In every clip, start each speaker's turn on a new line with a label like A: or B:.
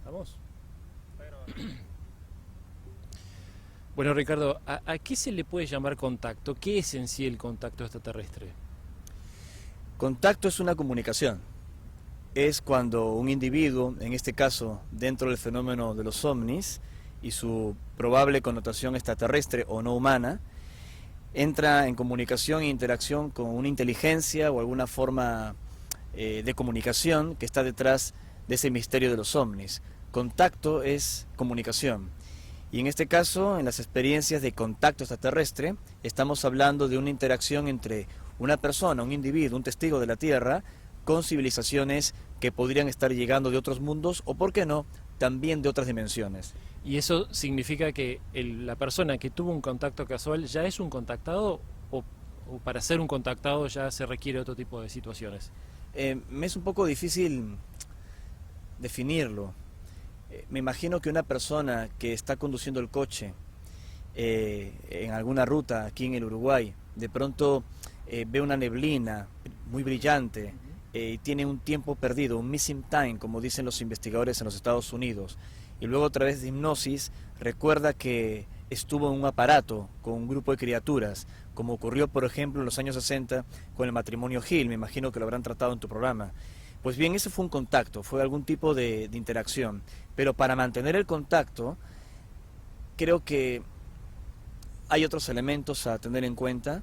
A: ¿Vamos? Bueno, Ricardo, ¿a qué se le puede llamar contacto? ¿Qué es en sí el contacto extraterrestre?
B: Contacto es una comunicación. Es cuando un individuo, en este caso dentro del fenómeno de los ovnis y su probable connotación extraterrestre o no humana, entra en comunicación e interacción con una inteligencia o alguna forma de comunicación que está detrás de ese misterio de los ovnis. Contacto es comunicación. Y en este caso, en las experiencias de contacto extraterrestre, estamos hablando de una interacción entre una persona, un individuo, un testigo de la Tierra, con civilizaciones que podrían estar llegando de otros mundos o, por qué no, también de otras dimensiones.
A: ¿Y eso significa que la persona que tuvo un contacto casual ya es un contactado o para ser un contactado ya se requiere otro tipo de situaciones?
B: Me es un poco difícil definirlo. Me imagino que una persona que está conduciendo el coche en alguna ruta aquí en el Uruguay, de pronto ve una neblina muy brillante y tiene un tiempo perdido, un missing time, como dicen los investigadores en los Estados Unidos, y luego a través de hipnosis recuerda que estuvo en un aparato con un grupo de criaturas, como ocurrió por ejemplo en los años 60 con el matrimonio Hill. Me imagino que lo habrán tratado en tu programa. Pues bien, ese fue un contacto, fue algún tipo de interacción, pero para mantener el contacto creo que hay otros elementos a tener en cuenta.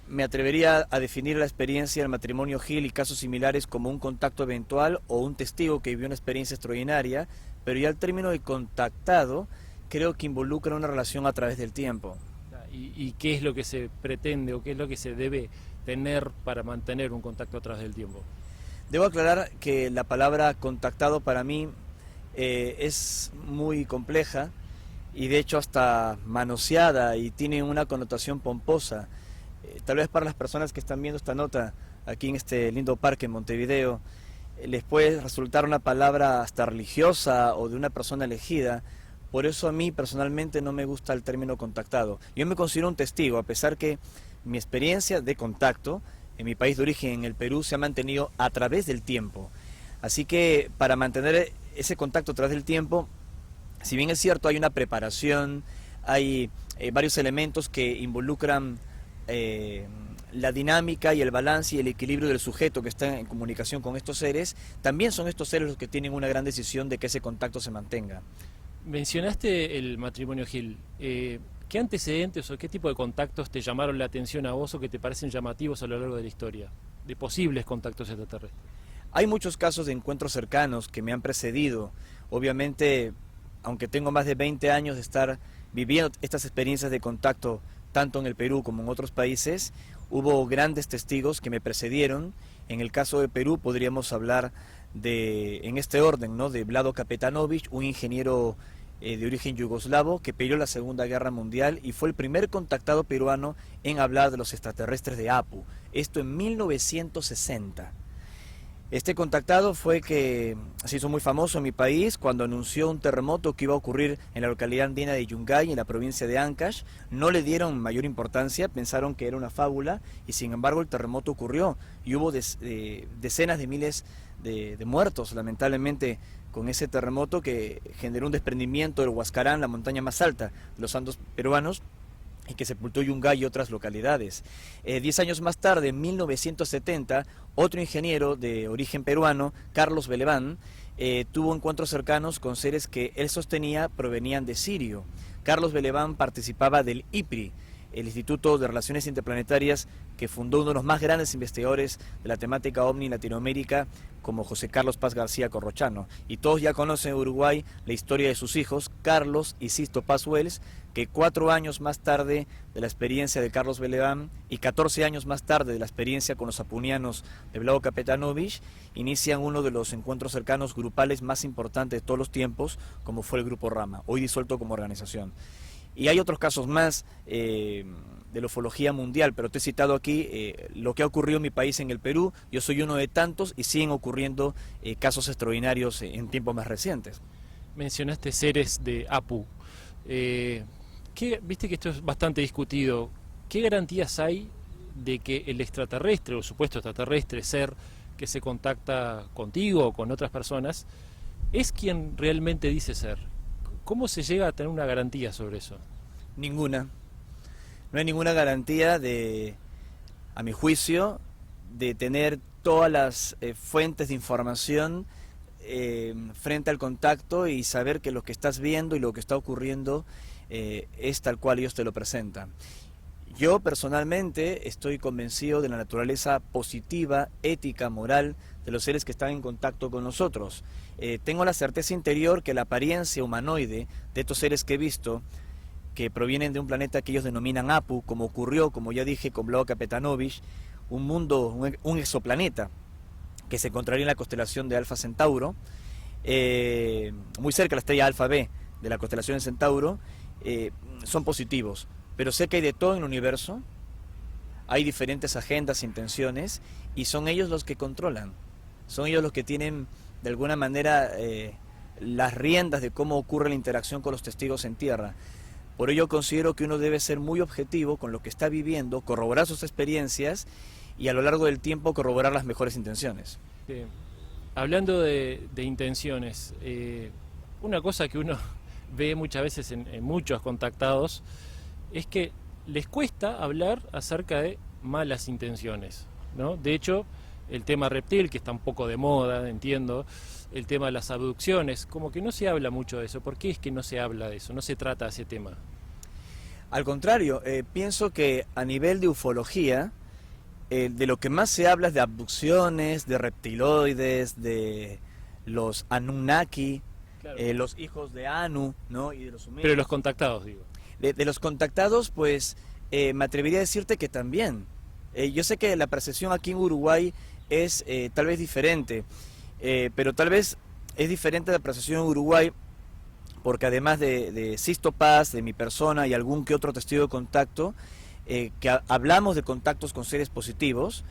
B: Me atrevería a definir la experiencia del matrimonio Hill y casos similares como un contacto eventual o un testigo que vivió una experiencia extraordinaria, pero ya el término de contactado creo que involucra una relación a través del tiempo.
A: ¿Y qué es lo que se pretende o qué es lo que se debe tener para mantener un contacto a través del tiempo?
B: Debo aclarar que la palabra contactado para mí es muy compleja y de hecho hasta manoseada y tiene una connotación pomposa. Tal vez para las personas que están viendo esta nota aquí en este lindo parque en Montevideo, les puede resultar una palabra hasta religiosa o de una persona elegida. Por eso a mí personalmente no me gusta el término contactado. Yo me considero un testigo, a pesar que mi experiencia de contacto en mi país de origen, en el Perú, se ha mantenido a través del tiempo. Así que para mantener ese contacto a través del tiempo, si bien es cierto, hay una preparación, hay varios elementos que involucran la dinámica y el balance y el equilibrio del sujeto que está en comunicación con estos seres, también son estos seres los que tienen una gran decisión de que ese contacto se mantenga.
A: Mencionaste el matrimonio Hill. ¿Qué antecedentes o qué tipo de contactos te llamaron la atención a vos o que te parecen llamativos a lo largo de la historia, de posibles contactos extraterrestres?
B: Hay muchos casos de encuentros cercanos que me han precedido. Obviamente, aunque tengo más de 20 años de estar viviendo estas experiencias de contacto, tanto en el Perú como en otros países, hubo grandes testigos que me precedieron. En el caso de Perú podríamos hablar de, en este orden, ¿no?, de Vlado Kapetanovich, un ingeniero de origen yugoslavo que peleó la Segunda Guerra Mundial y fue el primer contactado peruano en hablar de los extraterrestres de Apu. Esto en 1960. Este contactado fue que se hizo muy famoso en mi país cuando anunció un terremoto que iba a ocurrir en la localidad andina de Yungay, en la provincia de Ancash. No le dieron mayor importancia, pensaron que era una fábula y sin embargo el terremoto ocurrió y hubo decenas de miles de muertos, lamentablemente, con ese terremoto que generó un desprendimiento del Huascarán, la montaña más alta de los Andes peruanos, y que sepultó Yungay y otras localidades. 10 años más tarde, en 1970, otro ingeniero de origen peruano, Carlos Beleván, tuvo encuentros cercanos con seres que él sostenía provenían de Sirio. Carlos Beleván participaba del IPRI, el Instituto de Relaciones Interplanetarias, que fundó uno de los más grandes investigadores de la temática OVNI en Latinoamérica, como José Carlos Paz García Corrochano. Y todos ya conocen en Uruguay la historia de sus hijos, Carlos y Sisto Paz Wells, que 4 años más tarde de la experiencia de Carlos Beleván y 14 años más tarde de la experiencia con los apunianos de Vlado Kapetanovich, inician uno de los encuentros cercanos grupales más importantes de todos los tiempos, como fue el Grupo Rama, hoy disuelto como organización. Y hay otros casos más de la ufología mundial, pero te he citado aquí lo que ha ocurrido en mi país, en el Perú. Yo soy uno de tantos y siguen ocurriendo casos extraordinarios en tiempos más recientes.
A: Mencionaste seres de Apu. Viste que esto es bastante discutido. ¿qué garantías hay de que el extraterrestre o el supuesto extraterrestre, ser que se contacta contigo o con otras personas, es quien realmente dice ser? ¿Cómo se llega a tener una garantía sobre eso?
B: Ninguna. No hay ninguna garantía a mi juicio, de tener todas las fuentes de información frente al contacto y saber que lo que estás viendo y lo que está ocurriendo es tal cual ellos te lo presentan. Yo personalmente estoy convencido de la naturaleza positiva, ética, moral de los seres que están en contacto con nosotros. Tengo la certeza interior que la apariencia humanoide de estos seres que he visto, que provienen de un planeta que ellos denominan Apu, como ocurrió, como ya dije, con Vlado Kapetanovich, un mundo, un exoplaneta que se encontraría en la constelación de Alfa Centauro, muy cerca de la estrella Alfa B de la constelación de Centauro, son positivos. Pero sé que hay de todo en el universo, hay diferentes agendas, intenciones, y son ellos los que controlan, son ellos los que tienen de alguna manera las riendas de cómo ocurre la interacción con los testigos en tierra. Por ello considero que uno debe ser muy objetivo con lo que está viviendo, corroborar sus experiencias y a lo largo del tiempo corroborar las mejores intenciones.
A: Hablando de intenciones, una cosa que uno ve muchas veces en muchos contactados es que les cuesta hablar acerca de malas intenciones, ¿no? De hecho, el tema reptil, que está un poco de moda, entiendo, el tema de las abducciones, como que no se habla mucho de eso. ¿Por qué es que no se habla de eso, no se trata ese tema?
B: Al contrario, pienso que a nivel de ufología, de lo que más se habla es de abducciones, de reptiloides, de los Anunnaki,
A: Claro.
B: Los hijos de Anu, ¿no? Y de los sumerios.
A: Pero los contactados, digo.
B: De los contactados, pues me atrevería a decirte que también. Yo sé que la percepción aquí en Uruguay es tal vez diferente, pero tal vez es diferente la percepción en Uruguay porque además de Sisto Paz, de mi persona y algún que otro testigo de contacto, hablamos de contactos con seres positivos,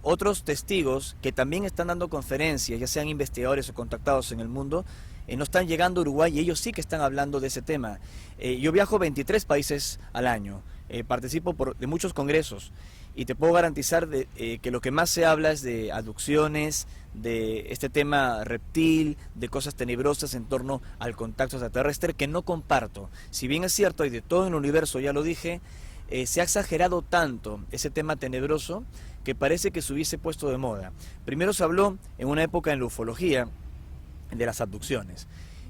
B: otros testigos que también están dando conferencias, ya sean investigadores o contactados en el mundo, no están llegando a Uruguay y ellos sí que están hablando de ese tema. Yo viajo a 23 países al año, participo de muchos congresos y te puedo garantizar que lo que más se habla es de abducciones, de este tema reptil, de cosas tenebrosas en torno al contacto extraterrestre que no comparto. Si bien es cierto, hay de todo en el universo, ya lo dije, se ha exagerado tanto ese tema tenebroso que parece que se hubiese puesto de moda. Primero se habló en una época en la ufología de las abducciones.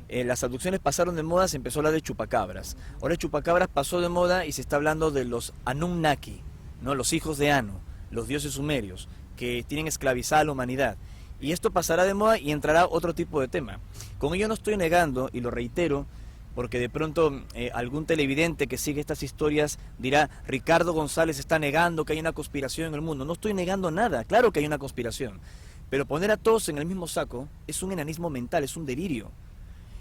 B: Las abducciones pasaron de moda, se empezó a hablar de chupacabras. Ahora el chupacabras pasó de moda y se está hablando de los Anunnaki, ¿no? Los hijos de Anu, los dioses sumerios, que tienen esclavizada a la humanidad. Y esto pasará de moda y entrará otro tipo de tema. Con ello no estoy negando, y lo reitero, porque de pronto algún televidente que sigue estas historias dirá: Ricardo González está negando que hay una conspiración en el mundo. No estoy negando nada, claro que hay una conspiración. Pero poner a todos en el mismo saco es un enanismo mental, es un delirio.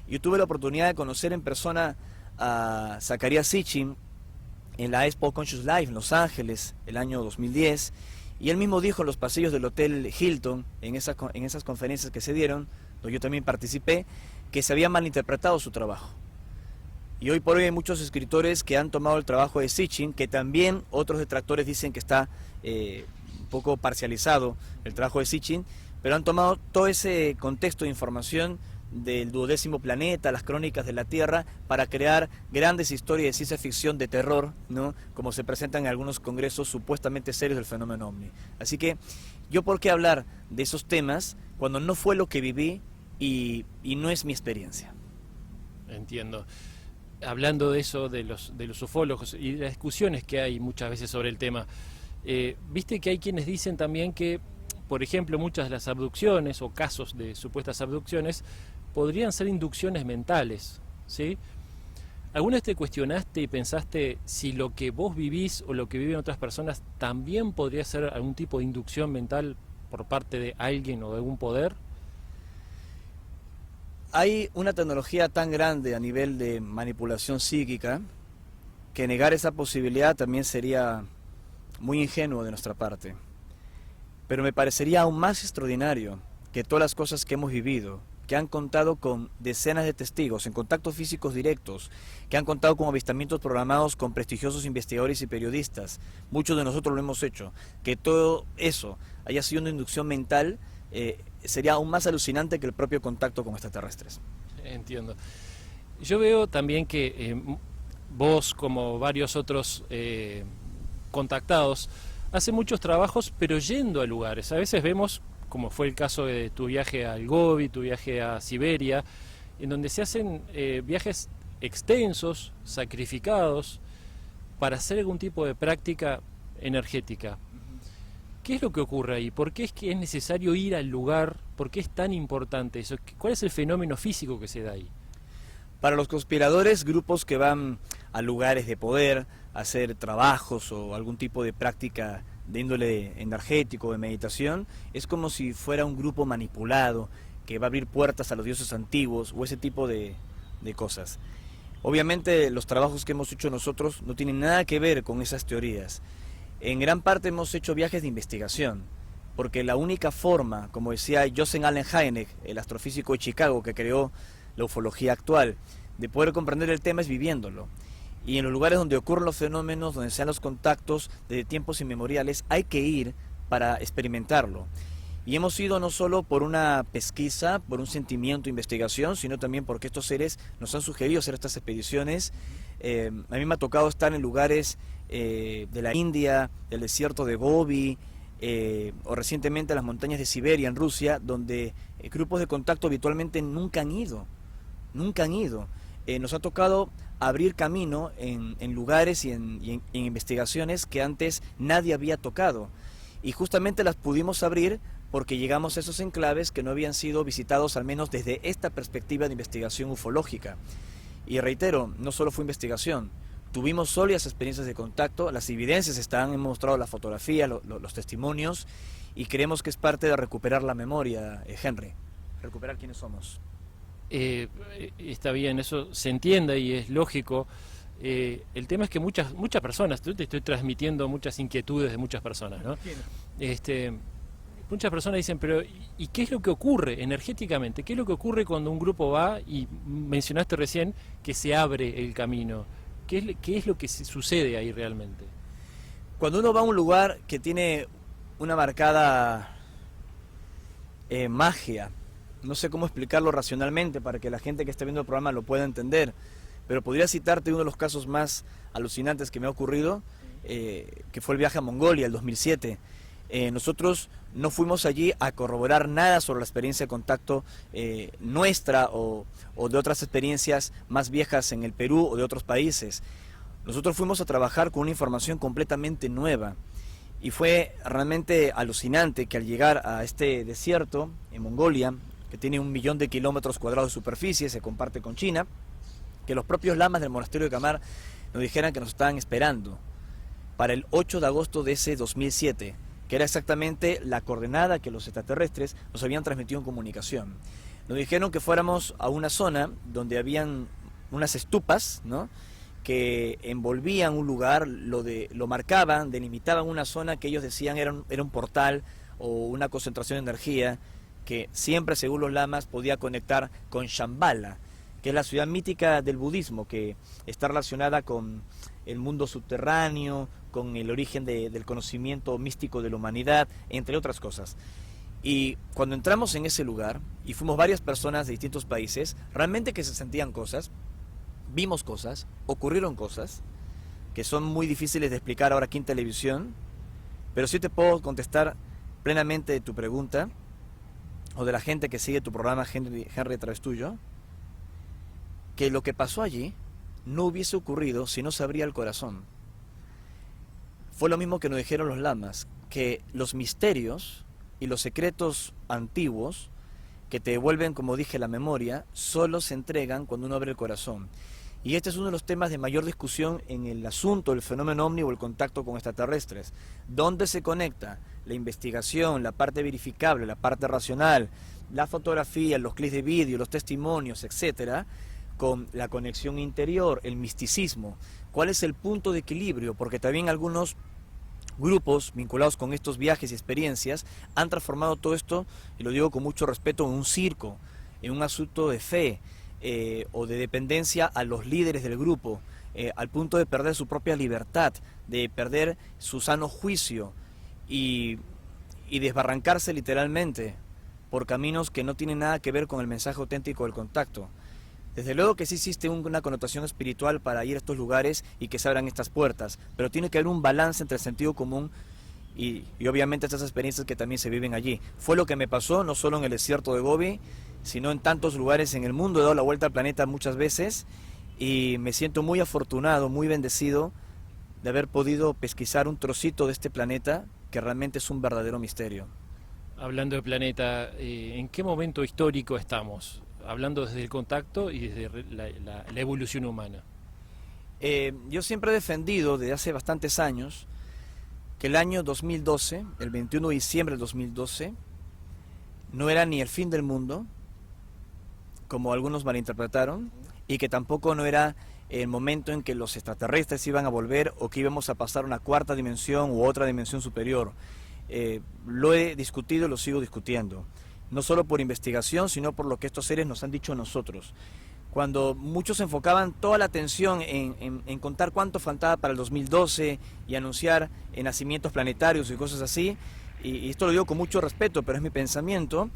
B: Yo tuve la oportunidad de conocer en persona a Zacarías Sitchin en la Expo Conscious Life en Los Ángeles, el año 2010, y él mismo dijo en los pasillos del Hotel Hilton, en esas conferencias que se dieron, donde yo también participé, que se había malinterpretado su trabajo. Y hoy por hoy hay muchos escritores que han tomado el trabajo de Sitchin, que también otros detractores dicen que está un poco parcializado el trabajo de Sitchin, pero han tomado todo ese contexto de información del 12º planeta, las crónicas de la Tierra, para crear grandes historias de ciencia ficción de terror, ¿no? Como se presentan en algunos congresos supuestamente serios del fenómeno OVNI. Así que, ¿yo por qué hablar de esos temas cuando no fue lo que viví y no es mi experiencia?
A: Entiendo. Hablando de eso, de los ufólogos y de las discusiones que hay muchas veces sobre el tema, viste que hay quienes dicen también que, por ejemplo, muchas de las abducciones o casos de supuestas abducciones podrían ser inducciones mentales, ¿sí? ¿Alguna vez te cuestionaste y pensaste si lo que vos vivís o lo que viven otras personas también podría ser algún tipo de inducción mental por parte de alguien o de algún poder?
B: Hay una tecnología tan grande a nivel de manipulación psíquica que negar esa posibilidad también sería muy ingenuo de nuestra parte. Pero me parecería aún más extraordinario que todas las cosas que hemos vivido que han contado con decenas de testigos en contactos físicos directos, que han contado con avistamientos programados con prestigiosos investigadores y periodistas. Muchos de nosotros lo hemos hecho. Que todo eso haya sido una inducción mental sería aún más alucinante que el propio contacto con extraterrestres.
A: Entiendo. Yo veo también que vos, como varios otros contactados, hacen muchos trabajos, pero yendo a lugares. A veces vemos, como fue el caso de tu viaje al Gobi, tu viaje a Siberia, en donde se hacen viajes extensos, sacrificados, para hacer algún tipo de práctica energética. ¿Qué es lo que ocurre ahí? ¿Por qué es que es necesario ir al lugar? ¿Por qué es tan importante eso? ¿Cuál es el fenómeno físico que se da ahí?
B: Para los conspiradores, grupos que van a lugares de poder, a hacer trabajos o algún tipo de práctica de índole energético, de meditación, es como si fuera un grupo manipulado que va a abrir puertas a los dioses antiguos o ese tipo de cosas. Obviamente los trabajos que hemos hecho nosotros no tienen nada que ver con esas teorías. En gran parte hemos hecho viajes de investigación, porque la única forma, como decía Joseph Allen Hynek, el astrofísico de Chicago que creó la ufología actual, de poder comprender el tema es viviéndolo. Y en los lugares donde ocurren los fenómenos, donde sean los contactos desde tiempos inmemoriales, hay que ir para experimentarlo. Y hemos ido no solo por una pesquisa, por un sentimiento de investigación, sino también porque estos seres nos han sugerido hacer estas expediciones. A mí me ha tocado estar en lugares de la India, del desierto de Gobi, o recientemente en las montañas de Siberia, en Rusia, donde grupos de contacto habitualmente nunca han ido. Nos ha tocado abrir camino en lugares y en investigaciones que antes nadie había tocado. Y justamente las pudimos abrir porque llegamos a esos enclaves que no habían sido visitados, al menos desde esta perspectiva de investigación ufológica. Y reitero, no solo fue investigación, tuvimos sólidas experiencias de contacto, las evidencias están, hemos mostrado las fotografías, los testimonios, y creemos que es parte de recuperar la memoria, Henry, recuperar quiénes somos.
A: Está bien, eso se entiende y es lógico. El tema es que muchas personas, yo te estoy transmitiendo muchas inquietudes de muchas personas, ¿no? Muchas personas dicen, pero ¿y qué es lo que ocurre energéticamente? ¿Qué es lo que ocurre cuando un grupo va, y mencionaste recién que se abre el camino? ¿Qué es lo que sucede ahí realmente?
B: Cuando uno va a un lugar que tiene una marcada magia, no sé cómo explicarlo racionalmente para que la gente que esté viendo el programa lo pueda entender, pero podría citarte uno de los casos más alucinantes que me ha ocurrido, que fue el viaje a Mongolia, el 2007. Nosotros no fuimos allí a corroborar nada sobre la experiencia de contacto nuestra o de otras experiencias más viejas en el Perú o de otros países. Nosotros fuimos a trabajar con una información completamente nueva y fue realmente alucinante que al llegar a este desierto en Mongolia, que tiene 1 millón de kilómetros cuadrados de superficie, se comparte con China, que los propios lamas del monasterio de Kamar nos dijeran que nos estaban esperando para el 8 de agosto de ese 2007, que era exactamente la coordenada que los extraterrestres nos habían transmitido en comunicación. Nos dijeron que fuéramos a una zona donde habían unas estupas, ¿no?, que envolvían un lugar, lo marcaban, delimitaban una zona que ellos decían era un portal o una concentración de energía que siempre, según los lamas, podía conectar con Shambhala, que es la ciudad mítica del budismo, que está relacionada con el mundo subterráneo, con el origen del conocimiento místico de la humanidad, entre otras cosas. Y cuando entramos en ese lugar, y fuimos varias personas de distintos países, realmente que se sentían cosas, vimos cosas, ocurrieron cosas, que son muy difíciles de explicar ahora aquí en televisión, pero sí te puedo contestar plenamente de tu pregunta, o de la gente que sigue tu programa, Henry a través tuyo, que lo que pasó allí no hubiese ocurrido si no se abría el corazón. Fue lo mismo que nos dijeron los lamas, que los misterios y los secretos antiguos que te devuelven, como dije, la memoria, solo se entregan cuando uno abre el corazón. Y este es uno de los temas de mayor discusión en el asunto del fenómeno ovni o el contacto con extraterrestres. ¿Dónde se conecta la investigación, la parte verificable, la parte racional, la fotografía, los clips de vídeo, los testimonios, etcétera, con la conexión interior, el misticismo? ¿Cuál es el punto de equilibrio? Porque también algunos grupos vinculados con estos viajes y experiencias han transformado todo esto, y lo digo con mucho respeto, en un circo, en un asunto de fe o de dependencia a los líderes del grupo, al punto de perder su propia libertad, de perder su sano juicio y desbarrancarse literalmente por caminos que no tienen nada que ver con el mensaje auténtico del contacto. Desde luego que sí existe una connotación espiritual para ir a estos lugares y que se abran estas puertas, pero tiene que haber un balance entre el sentido común y obviamente estas experiencias que también se viven allí. Fue lo que me pasó, no solo en el desierto de Gobi, sino en tantos lugares en el mundo. He dado la vuelta al planeta muchas veces y me siento muy afortunado, muy bendecido de haber podido pesquisar un trocito de este planeta que realmente es un verdadero misterio.
A: Hablando de planeta, ¿en qué momento histórico estamos? Hablando desde el contacto y desde la evolución humana.
B: Yo siempre he defendido desde hace bastantes años que el año 2012, el 21 de diciembre del 2012, no era ni el fin del mundo, como algunos malinterpretaron, y que tampoco no era el momento en que los extraterrestres iban a volver o que íbamos a pasar a una cuarta dimensión u otra dimensión superior. Lo he discutido y lo sigo discutiendo, no solo por investigación, sino por lo que estos seres nos han dicho a nosotros. Cuando muchos enfocaban toda la atención en contar cuánto faltaba para el 2012 y anunciar nacimientos planetarios y cosas así, y esto lo digo con mucho respeto, pero es mi pensamiento,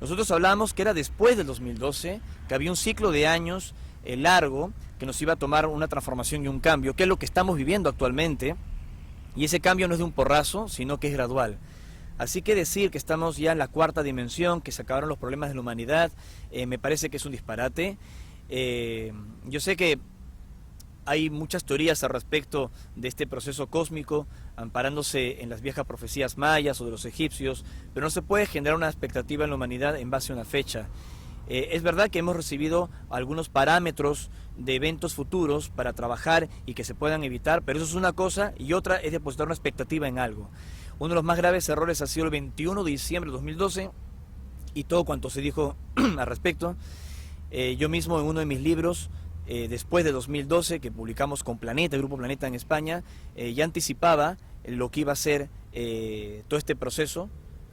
B: nosotros hablábamos que era después del 2012, que había un ciclo de años largo, que nos iba a tomar una transformación y un cambio, que es lo que estamos viviendo actualmente, y ese cambio no es de un porrazo, sino que es gradual. Así que decir que estamos ya en la cuarta dimensión, que se acabaron los problemas de la humanidad, me parece que es un disparate. Yo sé que hay muchas teorías al respecto de este proceso cósmico, amparándose en las viejas profecías mayas o de los egipcios, pero no se puede generar una expectativa en la humanidad en base a una fecha. Es verdad que hemos recibido algunos parámetros de eventos futuros para trabajar y que se puedan evitar, pero eso es una cosa, y otra es depositar una expectativa en algo. Uno de los más graves errores ha sido el 21 de diciembre de 2012 y todo cuanto se dijo al respecto. Yo mismo en uno de mis libros, después de 2012, que publicamos con Planeta, el Grupo Planeta en España, ya anticipaba lo que iba a ser todo este proceso,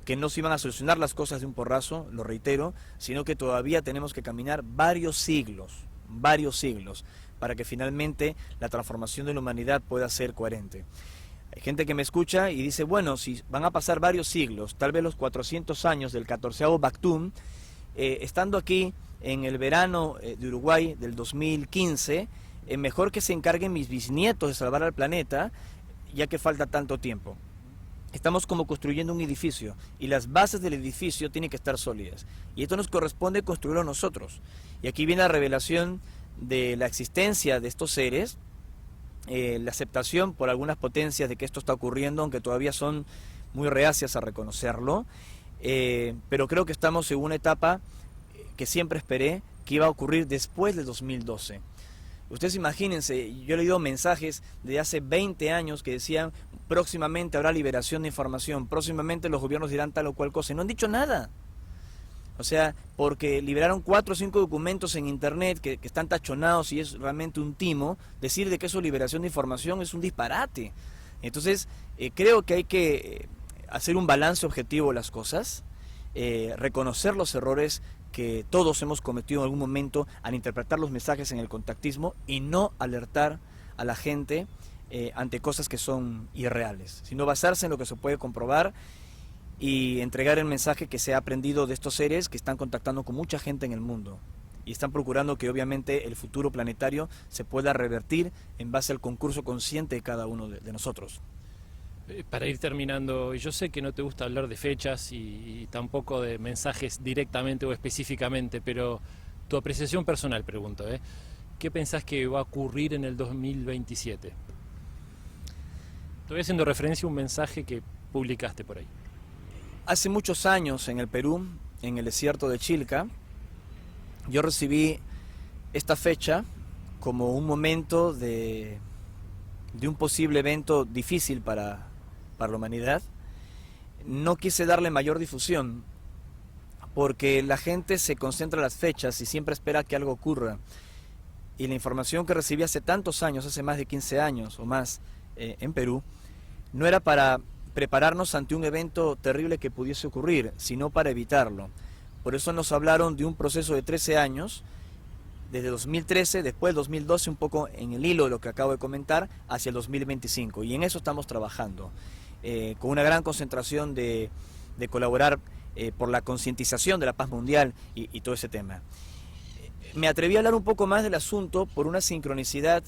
B: que no se iban a solucionar las cosas de un porrazo, lo reitero, sino que todavía tenemos que caminar varios siglos, para que finalmente la transformación de la humanidad pueda ser coherente. Hay gente que me escucha y dice, bueno, si van a pasar varios siglos, tal vez los 400 años del 14º Bactún, estando aquí en el verano de Uruguay del 2015, mejor que se encarguen mis bisnietos de salvar al planeta, ya que falta tanto tiempo. Estamos como construyendo un edificio y las bases del edificio tienen que estar sólidas. Y esto nos corresponde construirlo nosotros. Y aquí viene la revelación de la existencia de estos seres, la aceptación por algunas potencias de que esto está ocurriendo, aunque todavía son muy reacias a reconocerlo. Pero creo que estamos en una etapa que siempre esperé que iba a ocurrir después del 2012. Ustedes imagínense, yo he leído mensajes de hace 20 años que decían próximamente habrá liberación de información, próximamente los gobiernos dirán tal o cual cosa, y no han dicho nada. O sea, porque liberaron 4 o 5 documentos en internet que están tachonados y es realmente un timo, decir de que eso es liberación de información es un disparate. Entonces, creo que hay que hacer un balance objetivo de las cosas, reconocer los errores que todos hemos cometido en algún momento al interpretar los mensajes en el contactismo y no alertar a la gente ante cosas que son irreales, sino basarse en lo que se puede comprobar y entregar el mensaje que se ha aprendido de estos seres que están contactando con mucha gente en el mundo y están procurando que obviamente el futuro planetario se pueda revertir en base al concurso consciente de cada uno de nosotros.
A: Para ir terminando, yo sé que no te gusta hablar de fechas y tampoco de mensajes directamente o específicamente, pero tu apreciación personal, pregunto, ¿qué pensás que va a ocurrir en el 2027? Estoy haciendo referencia a un mensaje que publicaste por ahí.
B: Hace muchos años en el Perú, en el desierto de Chilca, yo recibí esta fecha como un momento de un posible evento difícil para la humanidad. No quise darle mayor difusión porque la gente se concentra en las fechas y siempre espera que algo ocurra. Y la información que recibí hace tantos años, hace más de 15 años o más en Perú, no era para prepararnos ante un evento terrible que pudiese ocurrir, sino para evitarlo. Por eso nos hablaron de un proceso de 13 años, desde 2013, después del 2012, un poco en el hilo de lo que acabo de comentar, hacia el 2025. Y en eso estamos trabajando, con una gran concentración de colaborar por la concientización de la paz mundial y todo ese tema. Me atreví a hablar un poco más del asunto por una sincronicidad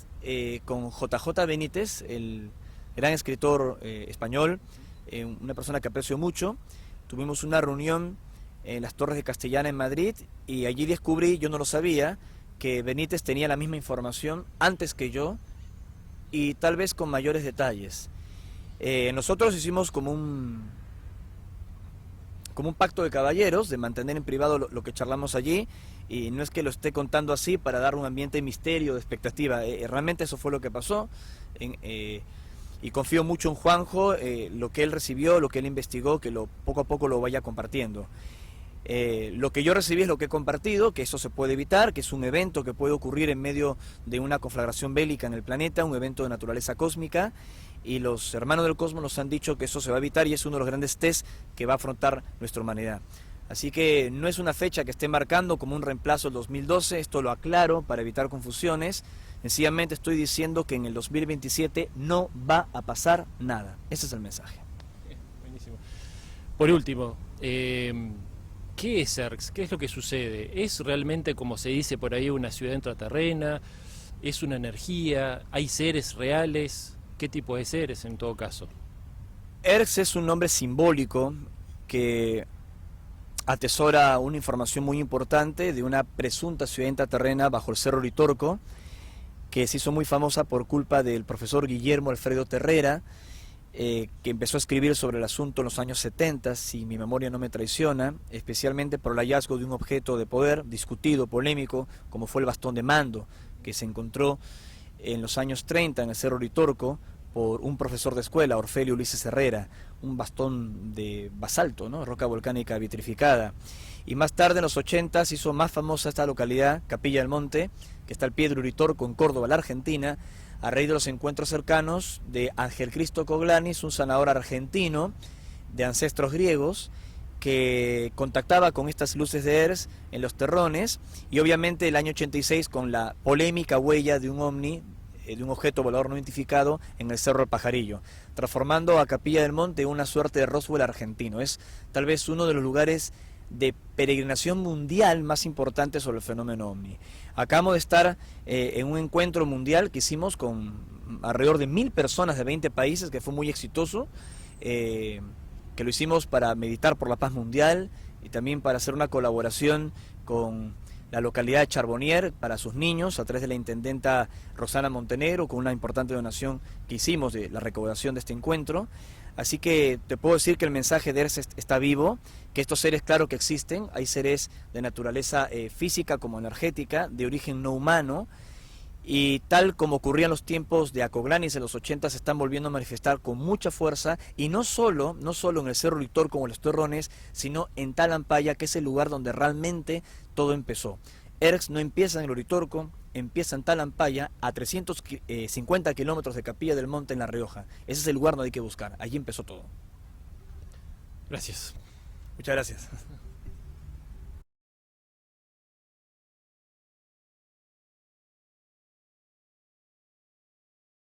B: con JJ Benítez, el gran escritor español, una persona que aprecio mucho. Tuvimos una reunión en las Torres de Castellana en Madrid y allí descubrí, yo no lo sabía, que Benítez tenía la misma información antes que yo y tal vez con mayores detalles. Nosotros hicimos como un pacto de caballeros, de mantener en privado lo que charlamos allí, y no es que lo esté contando así para dar un ambiente de misterio, de expectativa, realmente eso fue lo que pasó, y confío mucho en Juanjo, lo que él recibió, lo que él investigó, que poco a poco lo vaya compartiendo. Lo que yo recibí es lo que he compartido, que eso se puede evitar, que es un evento que puede ocurrir en medio de una conflagración bélica en el planeta, un evento de naturaleza cósmica, y los hermanos del cosmos nos han dicho que eso se va a evitar y es uno de los grandes tests que va a afrontar nuestra humanidad. Así que no es una fecha que esté marcando como un reemplazo del 2012, esto lo aclaro para evitar confusiones. Sencillamente estoy diciendo que en el 2027 no va a pasar nada. Ese es el mensaje.
A: Buenísimo. Por último, ¿qué es ERCS? ¿Qué es lo que sucede? ¿Es realmente, como se dice por ahí, una ciudad intraterrena? ¿Es una energía? ¿Hay seres reales? ¿Qué tipo de seres en todo caso?
B: ERCS es un nombre simbólico que atesora una información muy importante de una presunta ciudad intraterrena bajo el Cerro Uritorco, que se hizo muy famosa por culpa del profesor Guillermo Alfredo Terrera, que empezó a escribir sobre el asunto en los años 70, si mi memoria no me traiciona, especialmente por el hallazgo de un objeto de poder discutido, polémico, como fue el bastón de mando, que se encontró en los años 30 en el Cerro Uritorco por un profesor de escuela, Orfelio Ulises Herrera, un bastón de basalto, ¿no? Roca volcánica vitrificada. Y más tarde, en los 80, se hizo más famosa esta localidad, Capilla del Monte, que está al pie del Uritorco en Córdoba, la Argentina, a raíz de los encuentros cercanos de Ángel Cristo Coglanis, un sanador argentino de ancestros griegos, que contactaba con estas luces de ERCS en los terrones, y obviamente el año 86 con la polémica huella de un ovni, de un objeto volador no identificado en el Cerro del Pajarillo, transformando a Capilla del Monte en una suerte de Roswell argentino. Es tal vez uno de los lugares de peregrinación mundial más importantes sobre el fenómeno ovni. Acabamos de estar en un encuentro mundial que hicimos con alrededor de 1000 personas de 20 países, que fue muy exitoso, que lo hicimos para meditar por la paz mundial y también para hacer una colaboración con la localidad de Charbonnier para sus niños a través de la intendenta Rosana Montenegro, con una importante donación que hicimos de la recaudación de este encuentro. Así que te puedo decir que el mensaje de ERCS está vivo, que estos seres claro que existen, hay seres de naturaleza física como energética, de origen no humano, y tal como ocurría en los tiempos de Acoglanis en los 80, se están volviendo a manifestar con mucha fuerza, y no solo en el Cerro Uritorco como en los Terrones, sino en Talampaya, que es el lugar donde realmente todo empezó. ERCS no empieza en el Uritorco, empieza en Talampaya, a 350 kilómetros de Capilla del Monte en La Rioja. Ese es el lugar donde hay que buscar, allí empezó todo.
A: Gracias.
B: Muchas gracias.